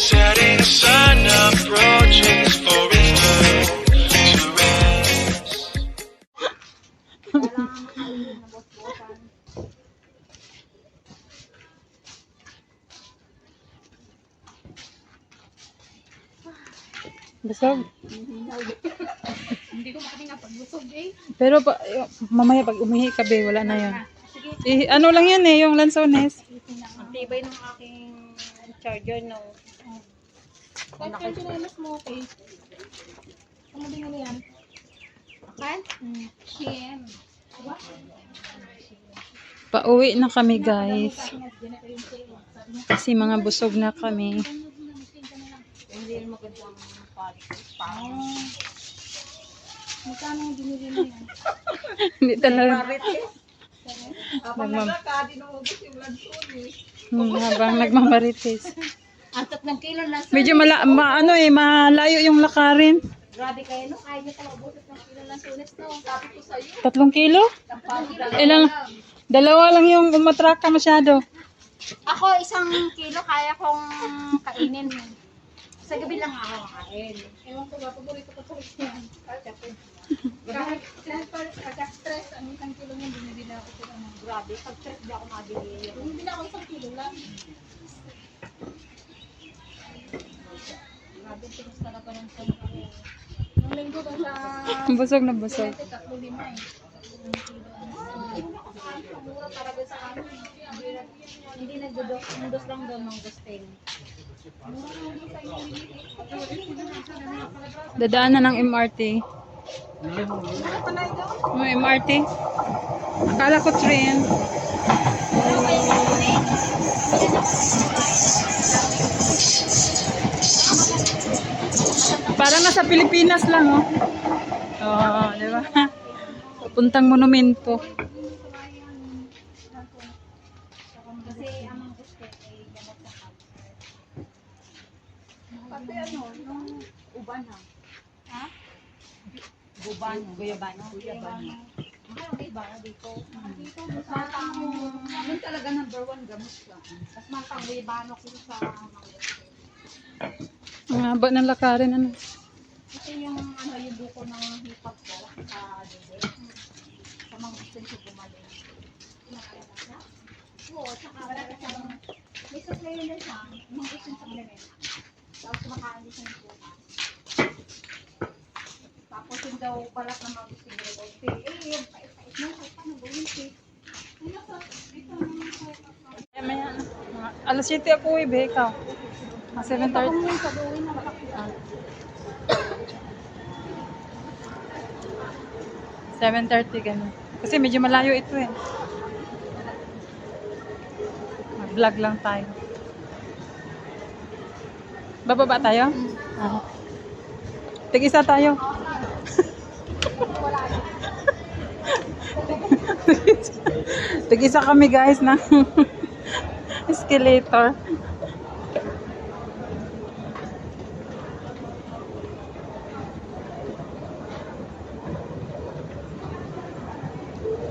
Setting sun approaches for its turn to rest. Busog. Hindi ko makatinga pag busog eh. Pero mamaya pag umihi ka, be, wala na yun. Eh, ano lang yan eh, yung Lanzones. Ang tibay ng aking charger no. Kahit charger na mas mo okay. Ano din ano yan? Okay? Shem. Pauwi na kami, guys. Kasi mga busog na kami. Hindi rin maganda ang magkano yung binili mo yan? Hindi talaga. Habang nagmamarites. Ang 3 kilo na sa... Medyo malayo yung lakarin. Grabe kayo no? Kaya niyo pala ubusot ng kilo ng sunes no? Sabi ko sa'yo. 3 kilo? Ilang? 2 lang yung umatraka masyado. Ako 1 kilo kaya kong kainin. Sa gabi lang ako kakain. Ewan ko ba, paborito ko tulis yan. Kahit stress, ang 1 kilo niyan, binibila ako sila ng grabe. Pag stress, di ako mabili. Binibila ako 1 kilo lang. Grabe, tigas talaga ng sana ko. Nung linggo ba sa... Busog na busog. 3-5 eh. Mura talaga sa amin. Hindi nagdodos. Ang dos lang doon ng dosteng. Dadaanan ng MRT. May MRT? Akala ko train. Parang nasa Pilipinas lang, oh. Oo, di ba? Puntang monumento. Kasi ang gusto ay gamot sa cancer. Pati ano, nung uban ha? Ha? Gubano, guyabano. Guyabano. Ang guyabano dito. Dito, matang, namin talaga number 1 gamot ka. Tapos matang guyabano ko sa mga Ang haba ng lakarin, ano. kasi yung ano, yung buko ng hipag ko sa dede. Sa mga gusto ko gumaling. Oo, tsaka may supply na siya, mga isang supplement. Tapos kumakain din siya ng bukas. Tapos yung daw balat na mag-gusto nila daw. Yung pait-pait mo, kahit paano gawin cake. Ano sa, ito Maya, alas 7 ako eh, be, ikaw. 7:30. Ako mo yung pag-uwi na malaki. 7:30 ganun. Kasi medyo malayo ito eh. Mag-vlog lang tayo. Bababa tayo? Ah. Tig-isa tayo. Tig-isa kami guys ng escalator.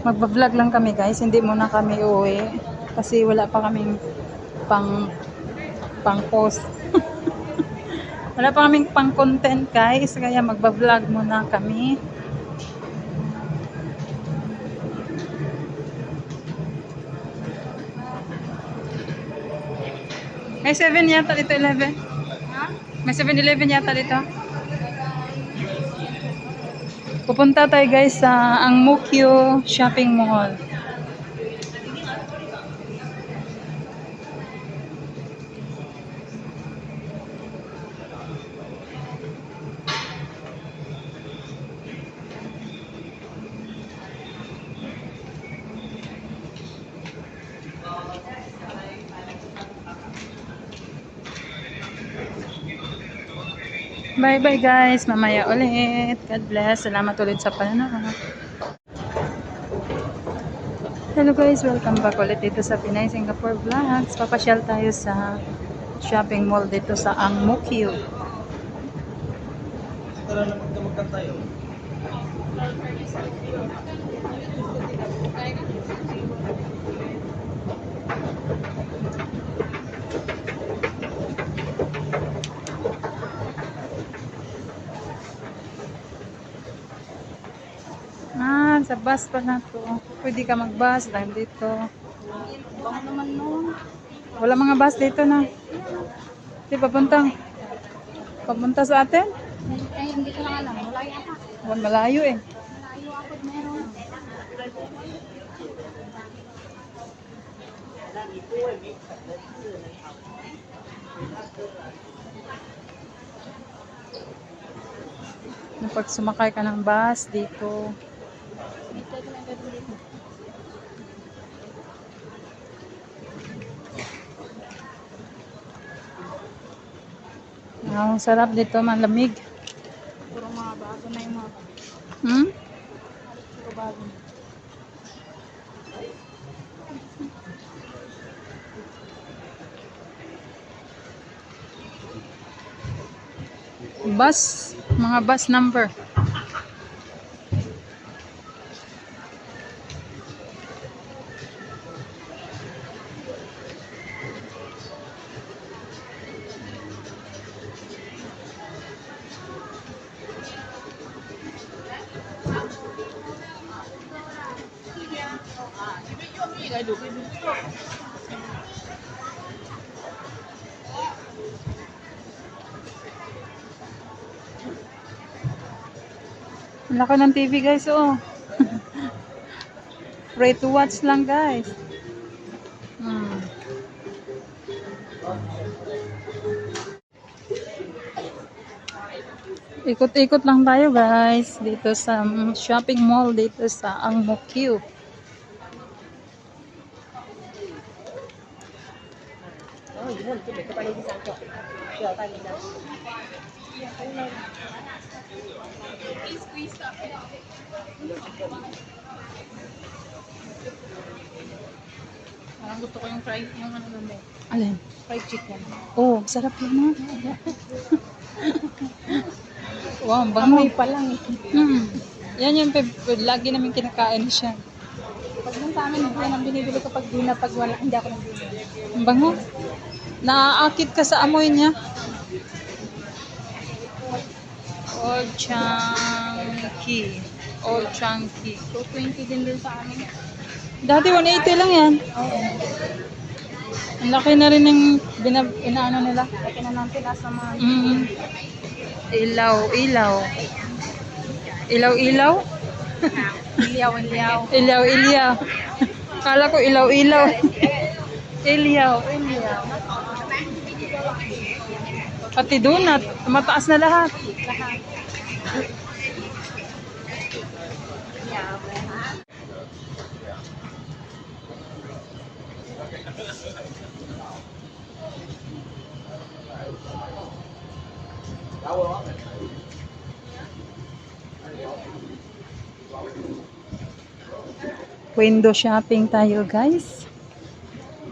Magba-vlog lang kami guys, hindi muna kami uuwi kasi wala pa kaming pang post. Wala pa kaming pang content guys, kaya magba-vlog muna kami. May 7 yata dito, 11. May 7-Eleven yata dito. Pupunta tayo guys sa Ang Mo Kio Shopping Mall. Bye-bye guys. Mamaya ulit. God bless. Salamat ulit sa panonood. Hello guys. Welcome back ulit dito sa Pinay Singapore Vlogs. Papasyal tayo sa shopping mall dito sa Ang Mo Kio. Tara na magdamagkan tayo. bus pa na to. Pwede ka mag-bus lang dito. Baka naman noon. Wala mga bus dito na. Di papunta sa atin? Eh, hindi ko lang alam. Wala yata. Malayo eh. Malayo ako meron. Pag sumakay ka ng bus dito. Dito ko lang dito. Ang sarap dito, malamig. Puro mga bago na yung mga Hmm? puro bago. Bus, mga bus number. Ang laki ng TV guys, oh. Free to watch lang guys. Ikot-ikot lang tayo guys dito sa shopping mall dito sa Ang Mo Q. Parang gusto ko yung fried, yung ano nun eh. Alin? Fried chicken. Oh, sarap yun, ha? Wow, ang bango. Amoy pa lang eh. Yan yung lagi namin kinakain siya. Pag nung sa amin, yan ang binibili ko pag dinner, pag wala, hindi ako nagbibili. Ang bango. Naaakit ka sa amoy niya. Old Chunky. Old Chunky. 220 din sa amin. Dati 180 lang yan. Ang laki na rin ng inaano nila. Laki na natin as sa mga Ilaw. Ilaw. ilyaw. Ilaw. Kala ko ilaw. Ilaw. Pati donut. Mataas na lahat. Window shopping tayo guys.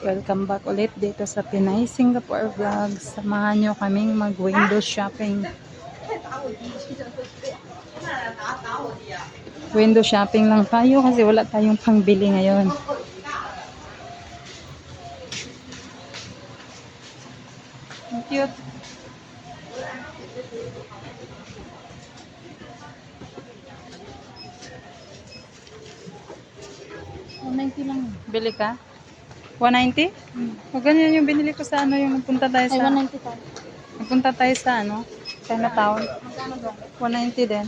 Welcome back ulit dito sa Pinay Singapore Vlogs. Samahan nyo kaming mag window shopping. Window shopping lang tayo kasi wala tayong pangbili ngayon. Ang cute. Bili ka? 190? O ganyan yung binili ko sa ano yung nagpunta tayo Ay, sa 195. nagpunta tayo sa ano? Chinatown. Magkano ba? 190 din.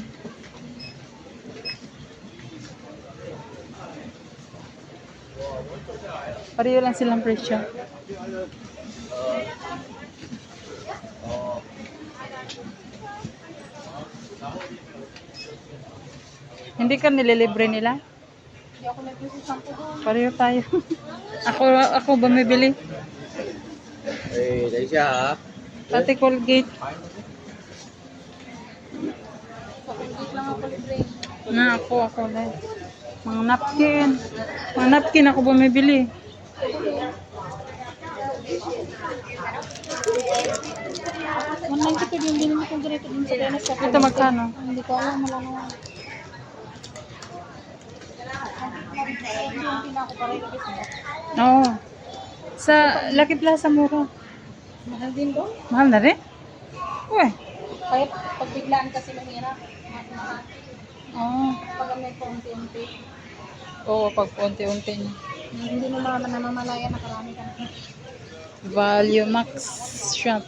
Pareho lang silang presyo. Hindi ka nililibre nila? Hindi ako nag-visit sa doon. Pareho tayo. ako bumibili. Đấy chưa hả? Pati Colgate. Sa Colgate lang ako libre. Na ako lang. Mga napkin. Mga napkin ako bumibili. 192 yung binili kong ganito din sa Tenes. Ito magkano? Hindi ko alam, wala naman. Yung pinako pareho kasi. Oo. Sa Lucky Plaza mura. Mahal din doon. Mahal na rin? Uy. Kaya pag biglaan kasi mahirap. Mahal. Oh, Pag may konti-unti. oo, pag unti-unti na. Hindi mo namamalayan na karami ka na. Value Max Shop.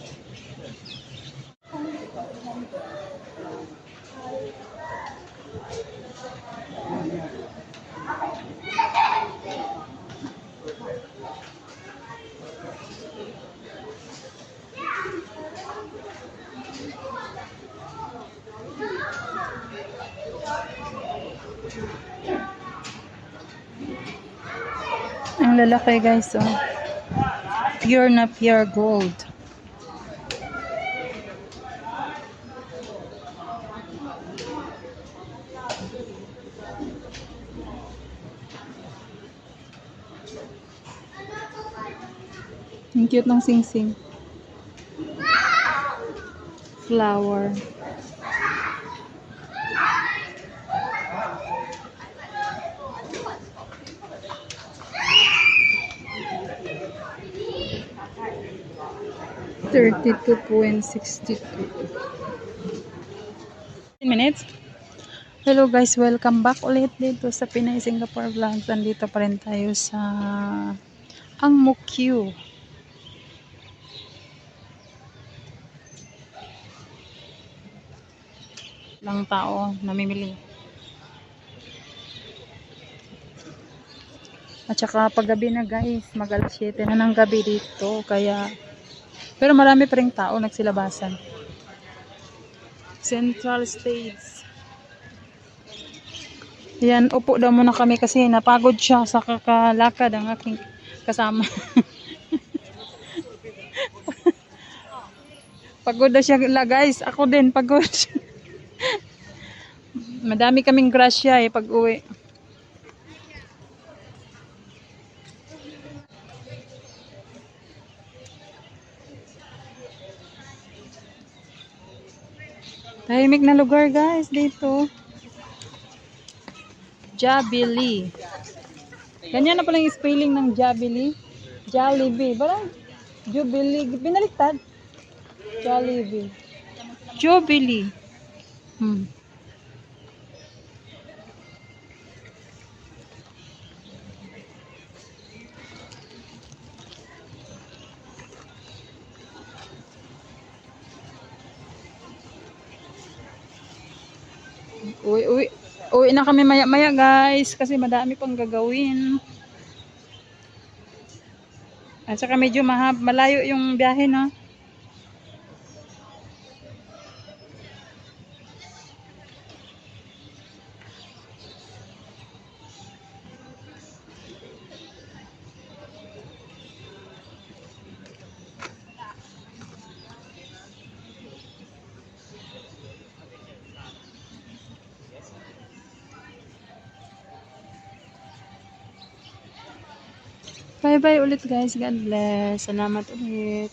Ang lalaki guys, oh. Pure na pure gold. Ang cute ng sing-sing. Flower. $32.62. Minutes. Hello guys, welcome back ulit dito sa Pinay Singapore Vlogs. Andito pa rin tayo sa Ang Mo Q. Lang tao namimili. At saka paggabi na guys, mag alas 7 na ng gabi dito. Kaya, pero marami pa rin tao nagsilabasan. Central States. Yan, upo daw muna kami kasi napagod siya sa kakalakad ang aking kasama. Pagod na siya guys. Ako din, pagod. Madami kaming grasya pag uwi. Tahimik na lugar guys dito. Jollibee. Ganyan na pala yung spelling ng Jollibee. Jollibee. Parang Jubilee. Binaliktad. Jollibee. Jubilee. Uwi na kami maya-maya guys kasi madami pang gagawin. At saka medyo malayo yung biyahe, no? Bye-bye ulit guys. God bless. Salamat ulit.